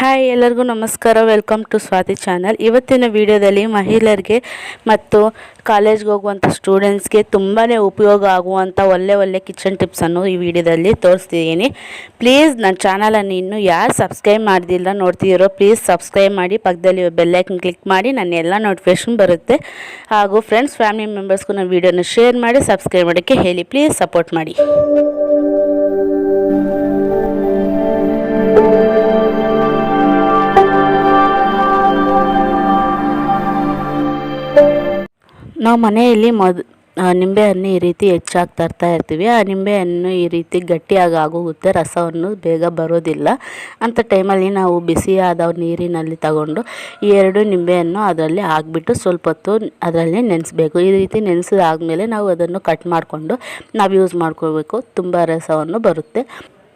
Hi ಎಲ್ಲರಿಗೂ ನಮಸ್ಕಾರ. Welcome to Swathi channel. ಇವತ್ತಿನ ವಿಡಿಯೋದಲ್ಲಿ ಮಹಿಳೆಯರಿಗೆ ಮತ್ತು ಕಾಲೇಜ್ಗೆ ಹೋಗುವಂಥ ಸ್ಟೂಡೆಂಟ್ಸ್ಗೆ ತುಂಬಾ ಉಪಯೋಗ ಆಗುವಂಥ ಒಳ್ಳೆ ಕಿಚನ್ ಟಿಪ್ಸನ್ನು ಈ ವಿಡಿಯೋದಲ್ಲಿ ತೋರಿಸ್ತಿದ್ದೀನಿ. ಪ್ಲೀಸ್ ನನ್ನ ಚಾನಲನ್ನು ಇನ್ನೂ ಯಾರು ಸಬ್ಸ್ಕ್ರೈಬ್ ಮಾಡ್ದಿಲ್ಲ ನೋಡ್ತಿದ್ದೀರೋ ಪ್ಲೀಸ್ ಸಬ್ಸ್ಕ್ರೈಬ್ ಮಾಡಿ, ಪಕ್ಕದಲ್ಲಿ ಬೆಲ್ಲೈಕನ್ ಕ್ಲಿಕ್ ಮಾಡಿ, ನನ್ನ ಎಲ್ಲ ನೋಟಿಫಿಕೇಷನ್ ಬರುತ್ತೆ. ಹಾಗೂ ಫ್ರೆಂಡ್ಸ್ ಫ್ಯಾಮಿಲಿ ಮೆಂಬರ್ಸ್ಗೂ ನನ್ನ ವೀಡಿಯೋನ ಶೇರ್ ಮಾಡಿ ಸಬ್ಸ್ಕ್ರೈಬ್ ಮಾಡೋಕ್ಕೆ ಹೇಳಿ. ಪ್ಲೀಸ್ ಸಪೋರ್ಟ್ ಮಾಡಿ. ನಾವು ಮನೆಯಲ್ಲಿ ನಿಂಬೆಹಣ್ಣು ಈ ರೀತಿ ಹೆಚ್ಚಾಗಿ ತರ್ತಾ ಇರ್ತೀವಿ. ಆ ನಿಂಬೆಹಣ್ಣು ಈ ರೀತಿ ಗಟ್ಟಿಯಾಗಿ ಆಗೋಗುತ್ತೆ, ರಸವನ್ನು ಬೇಗ ಬರೋದಿಲ್ಲ. ಅಂಥ ಟೈಮಲ್ಲಿ ನಾವು ಬಿಸಿಯಾದ ನೀರಿನಲ್ಲಿ ತಗೊಂಡು ಈ 2 ನಿಂಬೆಹಣ್ಣು ಅದರಲ್ಲಿ ಹಾಕ್ಬಿಟ್ಟು ಸ್ವಲ್ಪ ಹೊತ್ತು ಅದರಲ್ಲಿ ನೆನೆಸಬೇಕು. ಈ ರೀತಿ ನೆನೆಸಿದಾದ್ಮೇಲೆ ನಾವು ಅದನ್ನು ಕಟ್ ಮಾಡಿಕೊಂಡು ನಾವು ಯೂಸ್ ಮಾಡ್ಕೋಬೇಕು. ತುಂಬ ರಸವನ್ನು ಬರುತ್ತೆ.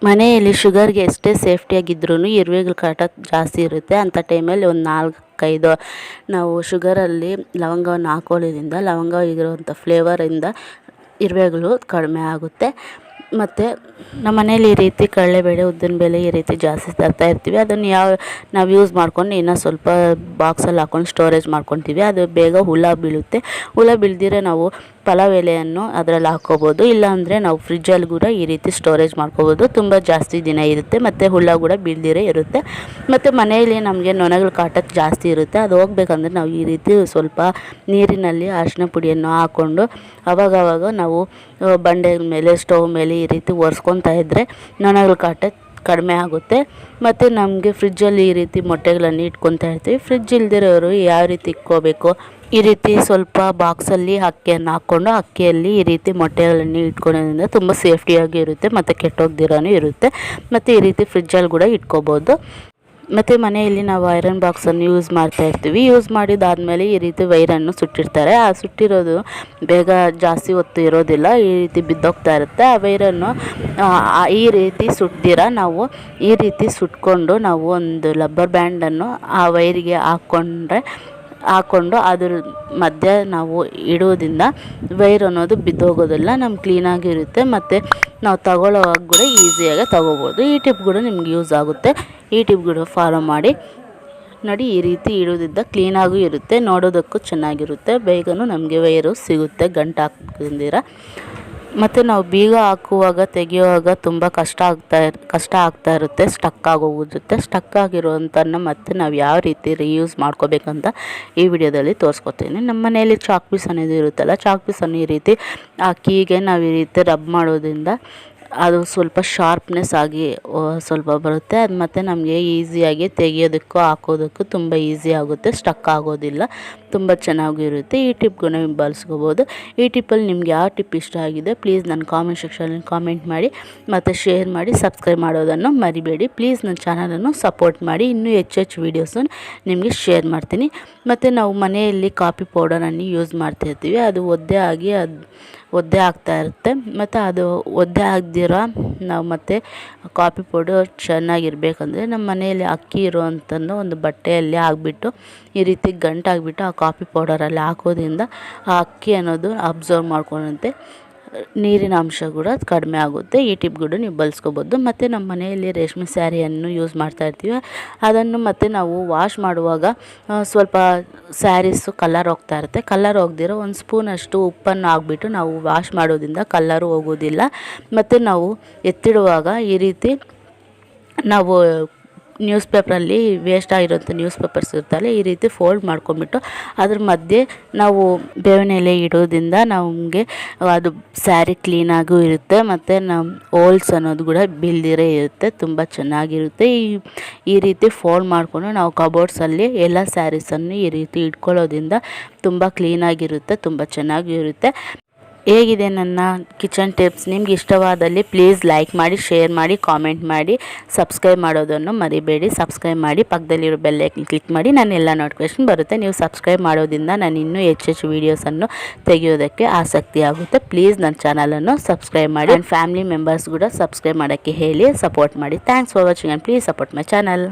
ಮನೆಯಲ್ಲಿ ಶುಗರ್ಗೆ ಎಷ್ಟೇ ಸೇಫ್ಟಿಯಾಗಿದ್ರೂ ಇರುವೆಗಳ ಕಾಟ ಜಾಸ್ತಿ ಇರುತ್ತೆ. ಅಂಥ ಟೈಮಲ್ಲಿ ಒಂದು 4-5 ನಾವು ಶುಗರಲ್ಲಿ ಲವಂಗವನ್ನು ಹಾಕೊಳ್ಳೋದ್ರಿಂದ ಲವಂಗ ಇರುವಂಥ ಫ್ಲೇವರಿಂದ ಇರುವೆಗಳು ಕಡಿಮೆ ಆಗುತ್ತೆ. ಮತ್ತು ನಮ್ಮ ಮನೇಲಿ ಈ ರೀತಿ ಕಡಲೆಬೇಳೆ, ಉದ್ದಿನಬೇಳೆ ಈ ರೀತಿ ಜಾಸ್ತಿ ತರ್ತಾ ಇರ್ತೀವಿ. ಅದನ್ನು ನಾವು ಯೂಸ್ ಮಾಡ್ಕೊಂಡು ಇನ್ನೂ ಸ್ವಲ್ಪ ಬಾಕ್ಸಲ್ಲಿ ಹಾಕ್ಕೊಂಡು ಸ್ಟೋರೇಜ್ ಮಾಡ್ಕೊತೀವಿ. ಅದು ಬೇಗ ಹುಳ ಬೀಳುತ್ತೆ. ಹುಳ ಬೀಳ್ದಿರೆ ನಾವು ಪಲಾವ್ ಎಲೆಯನ್ನು ಅದರಲ್ಲಿ ಹಾಕ್ಕೋಬೋದು. ಇಲ್ಲಾಂದರೆ ನಾವು ಫ್ರಿಜ್ಜಲ್ಲಿ ಕೂಡ ಈ ರೀತಿ ಸ್ಟೋರೇಜ್ ಮಾಡ್ಕೋಬೋದು. ತುಂಬ ಜಾಸ್ತಿ ದಿನ ಇರುತ್ತೆ ಮತ್ತು ಹುಳ ಕೂಡ ಬೀಳ್ದಿರೆ ಇರುತ್ತೆ. ಮತ್ತು ಮನೆಯಲ್ಲಿ ನಮಗೆ ನೊಣಗಳ ಕಾಟ ಜಾಸ್ತಿ ಇರುತ್ತೆ. ಅದು ಹೋಗ್ಬೇಕಂದ್ರೆ ನಾವು ಈ ರೀತಿ ಸ್ವಲ್ಪ ನೀರಿನಲ್ಲಿ ಅರಿಶಿನ ಪುಡಿಯನ್ನು ಹಾಕ್ಕೊಂಡು ಆವಾಗವಾಗ ನಾವು ಬಂಡೆ ಮೇಲೆ, ಸ್ಟವ್ ಮೇಲೆ ಈ ರೀತಿ ಒರೆಸ್ಕೊತಾ ಇದ್ದರೆ ನೊಣಗಳ ಕಾಟ ಕಡಿಮೆ ಆಗುತ್ತೆ. ಮತ್ತು ನಮಗೆ ಫ್ರಿಜ್ಜಲ್ಲಿ ಈ ರೀತಿ ಮೊಟ್ಟೆಗಳನ್ನು ಇಟ್ಕೊತಾ ಇರ್ತೀವಿ. ಫ್ರಿಜ್ ಇಲ್ದಿರೋರು ಯಾವ ರೀತಿ ಇಟ್ಕೋಬೇಕು, ಈ ರೀತಿ ಸ್ವಲ್ಪ ಬಾಕ್ಸಲ್ಲಿ ಅಕ್ಕಿಯನ್ನು ಹಾಕ್ಕೊಂಡು ಅಕ್ಕಿಯಲ್ಲಿ ಈ ರೀತಿ ಮೊಟ್ಟೆಗಳನ್ನು ಇಟ್ಕೊಳ್ಳೋದ್ರಿಂದ ತುಂಬ ಸೇಫ್ಟಿಯಾಗಿ ಇರುತ್ತೆ ಮತ್ತು ಕೆಟ್ಟೋಗ್ದಿರೋನು ಇರುತ್ತೆ. ಮತ್ತು ಈ ರೀತಿ ಫ್ರಿಜ್ಜಲ್ಲಿ ಕೂಡ ಇಟ್ಕೋಬೋದು. ಮತ್ತು ಮನೆಯಲ್ಲಿ ನಾವು ಐರನ್ ಬಾಕ್ಸನ್ನು ಯೂಸ್ ಮಾಡ್ತಾ ಇರ್ತೀವಿ. ಯೂಸ್ ಮಾಡಿದಾದಮೇಲೆ ಈ ರೀತಿ ವೈರನ್ನು ಸುಟ್ಟಿರ್ತಾರೆ. ಆ ಸುಟ್ಟಿರೋದು ಬೇಗ ಜಾಸ್ತಿ ಹೊತ್ತು ಇರೋದಿಲ್ಲ, ಈ ರೀತಿ ಬಿದ್ದೋಗ್ತಾ ಇರುತ್ತೆ. ಆ ವೈರನ್ನು ಈ ರೀತಿ ಸುಟ್ದಿರ ನಾವು ಈ ರೀತಿ ಸುಟ್ಕೊಂಡು ನಾವು ಒಂದು ರಬ್ಬರ್ ಬ್ಯಾಂಡನ್ನು ಆ ವೈರಿಗೆ ಹಾಕ್ಕೊಂಡು ಅದ್ರ ಮಧ್ಯೆ ನಾವು ಇಡೋದ್ರಿಂದ ವೈರ್ ಅನ್ನೋದು ಬಿದ್ದೋಗೋದಿಲ್ಲ, ನಮ್ಗೆ ಕ್ಲೀನಾಗಿರುತ್ತೆ. ಮತ್ತು ನಾವು ತಗೊಳ್ಳೋವಾಗ ಕೂಡ ಈಸಿಯಾಗಿ ತಗೋಬೋದು. ಈ ಟಿಪ್ ಕೂಡ ನಿಮ್ಗೆ ಯೂಸ್ ಆಗುತ್ತೆ. ಈ ಟಿಪ್ ಕೂಡ ಫಾಲೋ ಮಾಡಿ ನೋಡಿ. ಈ ರೀತಿ ಇಡೋದ್ರಿಂದ ಕ್ಲೀನಾಗೂ ಇರುತ್ತೆ, ನೋಡೋದಕ್ಕೂ ಚೆನ್ನಾಗಿರುತ್ತೆ. ಬೇಗನೂ ನಮಗೆ ವೈರು ಸಿಗುತ್ತೆ ಗಂಟು ಹಾಕಿದ್ದೀರ. ಮತ್ತು ನಾವು ಬೀಗ ಹಾಕುವಾಗ ತೆಗೆಯುವಾಗ ತುಂಬ ಕಷ್ಟ ಆಗ್ತಾ ಇರುತ್ತೆ, ಸ್ಟಕ್ ಆಗೋಗುತ್ತೆ. ಸ್ಟಕ್ ಆಗಿರೋವಂಥನ್ನು ಮತ್ತೆ ನಾವು ಯಾವ ರೀತಿ ರೀಯೂಸ್ ಮಾಡ್ಕೋಬೇಕಂತ ಈ ವಿಡಿಯೋದಲ್ಲಿ ತೋರಿಸ್ಕೊತೀನಿ. ನಮ್ಮ ಮನೆಯಲ್ಲಿ ಚಾಕ್ ಪೀಸ್ ಅನ್ನೋದು ಇರುತ್ತಲ್ಲ, ಚಾಕ್ ಪೀಸನ್ನು ಈ ರೀತಿ ಆ ಕೀಗೆ ನಾವು ಈ ರೀತಿ ರಬ್ ಮಾಡೋದ್ರಿಂದ ಅದು ಸ್ವಲ್ಪ ಶಾರ್ಪ್ನೆಸ್ ಆಗಿ ಸ್ವಲ್ಪ ಬರುತ್ತೆ. ಅದು ಮತ್ತು ನಮಗೆ ಈಸಿಯಾಗಿ ತೆಗಿಯೋದಕ್ಕೂ ಹಾಕೋದಕ್ಕೂ ತುಂಬ ಈಸಿ ಆಗುತ್ತೆ, ಸ್ಟಕ್ ಆಗೋದಿಲ್ಲ, ತುಂಬ ಚೆನ್ನಾಗಿರುತ್ತೆ. ಈ ಟಿಪ್ಗೂ ನೀವು ಬಳಸ್ಕೋಬೋದು. ಈ ಟಿಪ್ಪಲ್ಲಿ ನಿಮ್ಗೆ ಯಾವ ಟಿಪ್ ಇಷ್ಟ ಆಗಿದೆ ಪ್ಲೀಸ್ ನನ್ನ ಕಾಮೆಂಟ್ ಸೆಕ್ಷನಲ್ಲಿ ಕಾಮೆಂಟ್ ಮಾಡಿ ಮತ್ತು ಶೇರ್ ಮಾಡಿ, ಸಬ್ಸ್ಕ್ರೈಬ್ ಮಾಡೋದನ್ನು ಮರಿಬೇಡಿ. ಪ್ಲೀಸ್ ನನ್ನ ಚಾನಲನ್ನು ಸಪೋರ್ಟ್ ಮಾಡಿ. ಇನ್ನೂ ಹೆಚ್ಚು ವೀಡಿಯೋಸನ್ನು ನಿಮಗೆ ಶೇರ್ ಮಾಡ್ತೀನಿ. ಮತ್ತು ನಾವು ಮನೆಯಲ್ಲಿ ಕಾಫಿ ಪೌಡರನ್ನು ಯೂಸ್ ಮಾಡ್ತಾಯಿರ್ತೀವಿ. ಅದು ಒದ್ದೆ ಆಗ್ತಾ ಇರುತ್ತೆ. ಮತ್ತು ಅದು ಒದ್ದೆ ಆಗದಿರೋ ನಾವು ಮತ್ತು ಕಾಫಿ ಪೌಡರ್ ಚೆನ್ನಾಗಿರ್ಬೇಕಂದ್ರೆ ನಮ್ಮ ಮನೆಯಲ್ಲಿ ಅಕ್ಕಿ ಇರುವಂಥದ್ದು ಒಂದು ಬಟ್ಟೆಯಲ್ಲಿ ಹಾಕ್ಬಿಟ್ಟು ಈ ರೀತಿ ಗಂಟಾಗಿಬಿಟ್ಟು ಆ ಕಾಫಿ ಪೌಡರಲ್ಲಿ ಹಾಕೋದ್ರಿಂದ ಆ ಅಕ್ಕಿ ಅನ್ನೋದು ಅಬ್ಸರ್ವ್ ಮಾಡ್ಕೊಳ್ಳುತ್ತೆ, ನೀರಿನ ಅಂಶ ಕೂಡ ಕಡಿಮೆ ಆಗುತ್ತೆ. ಈ ಟಿಪ್ ಕೂಡ ನೀವು ಬಳಸ್ಕೋಬೋದು. ಮತ್ತು ನಮ್ಮ ಮನೆಯಲ್ಲಿ ರೇಷ್ಮೆ ಸ್ಯಾರಿಯನ್ನು ಯೂಸ್ ಮಾಡ್ತಾ ಇರ್ತೀವಿ. ಅದನ್ನು ಮತ್ತು ನಾವು ವಾಶ್ ಮಾಡುವಾಗ ಸ್ವಲ್ಪ ಸ್ಯಾರೀಸು ಕಲರ್ ಹೋಗ್ತಾ ಇರುತ್ತೆ. ಕಲರ್ ಹೋಗ್ದಿರೋ ಒಂದು ಸ್ಪೂನಷ್ಟು ಉಪ್ಪನ್ನು ಹಾಕ್ಬಿಟ್ಟು ನಾವು ವಾಶ್ ಮಾಡೋದ್ರಿಂದ ಕಲರು ಹೋಗೋದಿಲ್ಲ. ಮತ್ತು ನಾವು ಎತ್ತಿಡುವಾಗ ಈ ರೀತಿ ನಾವು ನ್ಯೂಸ್ ಪೇಪರಲ್ಲಿ ವೇಸ್ಟ್ ಆಗಿರೋಂಥ ನ್ಯೂಸ್ ಪೇಪರ್ಸ್ ಇರ್ತಾರಲ್ಲ, ಈ ರೀತಿ ಫೋಲ್ಡ್ ಮಾಡ್ಕೊಂಬಿಟ್ಟು ಅದ್ರ ಮಧ್ಯೆ ನಾವು ಬೇವಿನ ಎಲೆ ಇಡೋದ್ರಿಂದ ನಮಗೆ ಅದು ಸ್ಯಾರಿ ಕ್ಲೀನಾಗೂ ಇರುತ್ತೆ. ಮತ್ತು ನಮ್ಮ ಹೋಲ್ಸ್ ಅನ್ನೋದು ಕೂಡ ಬೀಳ್ದಿರೇ ಇರುತ್ತೆ, ತುಂಬ ಚೆನ್ನಾಗಿರುತ್ತೆ. ಈ ರೀತಿ ಫೋಲ್ಡ್ ಮಾಡಿಕೊಂಡು ನಾವು ಕಬೋರ್ಡ್ಸಲ್ಲಿ ಎಲ್ಲ ಸ್ಯಾರೀಸನ್ನು ಈ ರೀತಿ ಇಟ್ಕೊಳ್ಳೋದ್ರಿಂದ ತುಂಬ ಕ್ಲೀನಾಗಿರುತ್ತೆ, ತುಂಬ ಚೆನ್ನಾಗಿರುತ್ತೆ. ಹೇಗಿದೆ ನನ್ನ ಕಿಚನ್ ಟಿಪ್ಸ್? ನಿಮ್ಗೆ ಇಷ್ಟವಾದಲ್ಲಿ ಪ್ಲೀಸ್ ಲೈಕ್ ಮಾಡಿ, ಶೇರ್ ಮಾಡಿ, ಕಾಮೆಂಟ್ ಮಾಡಿ, ಸಬ್ಸ್ಕ್ರೈಬ್ ಮಾಡೋದನ್ನು ಮರಿಬೇಡಿ. ಸಬ್ಸ್ಕ್ರೈಬ್ ಮಾಡಿ, ಪಕ್ಕದಲ್ಲಿರೋ ಬೆಲ್ ಐಕನ್ ಕ್ಲಿಕ್ ಮಾಡಿ, ನಾನು ಎಲ್ಲ ನೋಟಿಫಿಕೇಷನ್ ಬರುತ್ತೆ. ನೀವು ಸಬ್ಸ್ಕ್ರೈಬ್ ಮಾಡೋದ್ರಿಂದ ನಾನು ಇನ್ನೂ ಹೆಚ್ಚು ವೀಡಿಯೋಸನ್ನು ತೆಗೆಯೋದಕ್ಕೆ ಆಸಕ್ತಿ ಆಗುತ್ತೆ. ಪ್ಲೀಸ್ ನನ್ನ ಚಾನಲನ್ನು ಸಬ್ಸ್ಕ್ರೈಬ್ ಮಾಡಿ. ನನ್ನ ಫ್ಯಾಮಿಲಿ ಮೆಂಬರ್ಸ್ ಕೂಡ ಸಬ್ಸ್ಕ್ರೈಬ್ ಮಾಡೋಕ್ಕೆ ಹೇಳಿ ಸಪೋರ್ಟ್ ಮಾಡಿ. Thanks for watching and please support my channel.